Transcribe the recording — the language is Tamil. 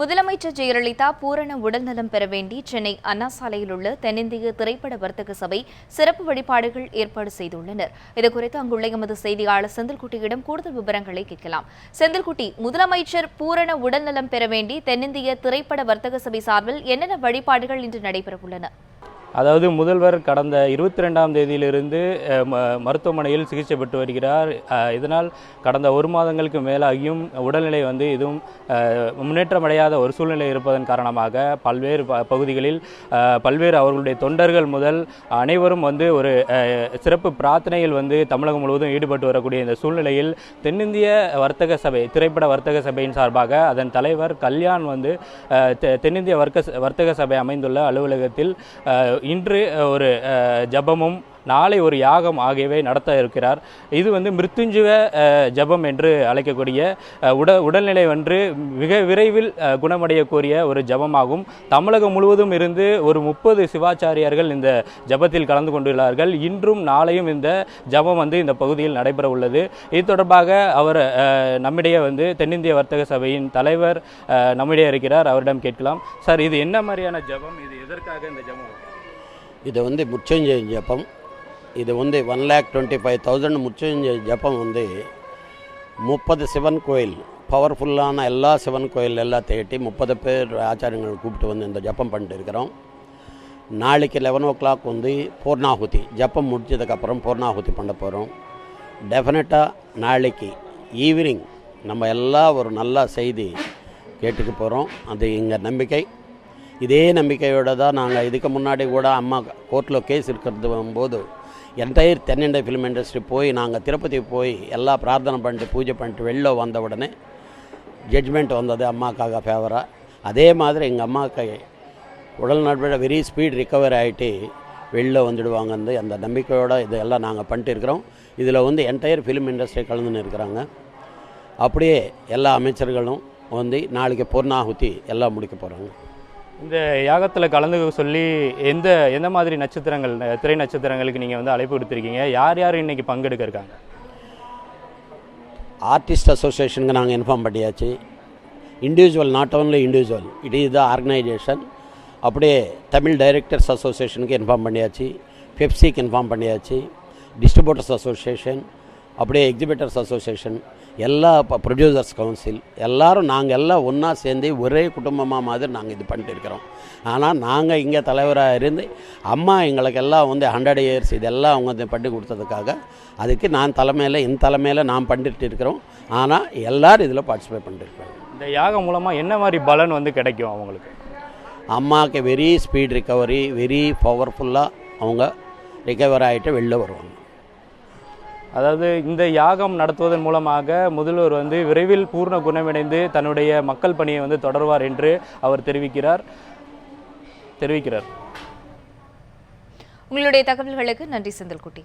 முதலமைச்சர் ஜெயலலிதா பூரண உடல்நலம் பெற வேண்டி சென்னை அண்ணா சாலையில் உள்ள தென்னிந்திய திரைப்பட வர்த்தக சபை சிறப்பு வழிபாடுகள் ஏற்பாடு செய்துள்ளனர். இதுகுறித்து அங்குள்ள எமது செய்தியாளர் செந்தில்குட்டியிடம் கூடுதல் விவரங்களை கேட்கலாம். செந்தில்குட்டி, முதலமைச்சர் பூரண உடல்நலம் பெற வேண்டி தென்னிந்திய திரைப்பட வர்த்தக சபை சார்பில் என்னென்ன வழிபாடுகள் இன்று நடைபெறவுள்ளன? அதாவது முதல்வர் கடந்த 22ஆம் தேதியிலிருந்து மருத்துவமனையில் சிகிச்சை பெற்று வருகிறார். இதனால் கடந்த 1 மாதங்களுக்கு மேலாகியும் உடல்நிலை எதுவும் முன்னேற்றமடையாத ஒரு சூழ்நிலை இருப்பதன் காரணமாக பல்வேறு பகுதிகளில் பல்வேறு அவர்களுடைய தொண்டர்கள் முதல் அனைவரும் ஒரு சிறப்பு பிரார்த்தனையில் தமிழகம் முழுவதும் ஈடுபட்டு வரக்கூடிய இந்த சூழ்நிலையில் தென்னிந்திய வர்த்தக சபை திரைப்பட வர்த்தக சபையின் சார்பாக அதன் தலைவர் கல்யாண் தென்னிந்திய வர்த்தக சபை அமைந்துள்ள அலுவலகத்தில் இன்று ஒரு ஜபமும் நாளை ஒரு யாகம் ஆகியவை நடத்த இருக்கிறார். இது மிருத்யுஞ்சய ஜபம் என்று அழைக்கக்கூடிய உடல்நிலை மிக விரைவில் குணமடையக்கூடிய ஒரு ஜபமாகும். தமிழகம் முழுவதும் இருந்து ஒரு 30 சிவாச்சாரியார்கள் இந்த ஜபத்தில் கலந்து கொண்டுள்ளார்கள். இன்றும் நாளையும் இந்த ஜபம் இந்த பகுதியில் நடைபெற உள்ளது. இது தொடர்பாக அவர் நம்மிடையே தென்னிந்திய வர்த்தக சபையின் தலைவர் நம்மிடையே இருக்கிறார். அவரிடம் கேட்கலாம். சார், இது என்ன மாதிரியான ஜபம்? இது எதற்காக இந்த ஜபம்? இது முச்சஞ்சய ஜபம். இது 1,25,000 முச்சஞ்சய ஜபம் 30 சிவன் கோயில், பவர்ஃபுல்லான எல்லா சிவன் கோயில் எல்லாம் தேட்டி 30 பேர் ஆச்சாரியங்கள் கூப்பிட்டு இந்த ஜப்பம் பண்ணிட்டு இருக்கிறோம். நாளைக்கு 11 o'clock பூர்ணாகுதி ஜப்பம் முடிச்சதுக்கப்புறம் பூர்ணாகுதி பண்ண போகிறோம். டெஃபினட்டாக நாளைக்கு ஈவினிங் நம்ம எல்லாம் ஒரு நல்ல செய்தி கேட்டுக்க போகிறோம். அது எங்கள் நம்பிக்கை. இதே நம்பிக்கையோடு தான் நாங்கள் இதுக்கு முன்னாடி கூட அம்மா கோர்ட்டில் கேஸ் இருக்கிறது போது என்டையர் தென்னிந்திய ஃபிலிம் இண்டஸ்ட்ரி போய் நாங்கள் திருப்பதி போய் எல்லாம் பிரார்த்தனை பண்ணிட்டு பூஜை பண்ணிட்டு வெளில வந்த உடனே ஜட்ஜ்மெண்ட் வந்தது அம்மாக்காக ஃபேவராக. அதே மாதிரி எங்கள் அம்மாவுக்கு உடல் நடுவில் வெரி ஸ்பீட் ரிக்கவர் ஆகிட்டு வெளில வந்துடுவாங்க. அந்த நம்பிக்கையோடு இதெல்லாம் நாங்கள் பண்ணிட்டு இருக்கிறோம். இதில் என்டையர் ஃபிலிம் இண்டஸ்ட்ரி கலந்துன்னு இருக்கிறாங்க. அப்படியே எல்லா அமைச்சர்களும் நாளைக்கு பூர்ணாகுதி எல்லாம் முடிக்க போகிறாங்க. இந்த யாகத்தில் கலந்து சொல்லி எந்த மாதிரி நட்சத்திரங்கள், திரை நட்சத்திரங்களுக்கு நீங்கள் அழைப்பு கொடுத்துருக்கீங்க? யார் யார் இன்றைக்கி பங்கெடுக்க இருக்காங்க? ஆர்டிஸ்ட் அசோசியேஷனுக்கு நாங்கள் இன்ஃபார்ம் பண்ணியாச்சு. Individual, not only individual, it is the organisation. அப்படியே தமிழ் டைரக்டர்ஸ் அசோசியேஷனுக்கு இன்ஃபார்ம் பண்ணியாச்சு, பெப்சிக்கு இன்ஃபார்ம் பண்ணியாச்சு, டிஸ்ட்ரிபியூட்டர்ஸ் அசோசியேஷன், அப்படியே எக்ஸிபிட்டர்ஸ் அசோசியேஷன், எல்லா ப்ரொடியூசர்ஸ் கவுன்சில் எல்லாரும் நாங்கள் எல்லாம் ஒன்றா சேர்ந்து ஒரே குடும்பமாக மாதிரி நாங்கள் இது பண்ணிட்டு இருக்கிறோம். ஆனால் நாங்கள் இங்கே தலைவராக இருந்து அம்மா எங்களுக்கு எல்லாம் 100 years இதெல்லாம் அவங்க பண்ணி கொடுத்ததுக்காக அதுக்கு என் தலைமையில் நான் பண்ணிட்டு இருக்கிறோம். ஆனால் எல்லோரும் இதில் பார்ட்டிசிபேட் பண்ணிட்டுருக்கோம். இந்த யாகம் மூலமாக என்ன மாதிரி பலன் கிடைக்கும் அவங்களுக்கு? அம்மாவுக்கு வெரி ஸ்பீட் ரிக்கவரி, வெரி பவர்ஃபுல்லாக அவங்க ரிக்கவர் ஆகிட்டு வெளில வருவாங்க. அதாவது இந்த யாகம் நடத்துவதன் மூலமாக முதல்வர் விரைவில் பூர்ண குணமடைந்து தன்னுடைய மக்கள் பணியை தொடர்வார் என்று அவர் தெரிவிக்கிறார். உங்களுடைய தகவல்களுக்கு நன்றி செந்தில்குட்டி.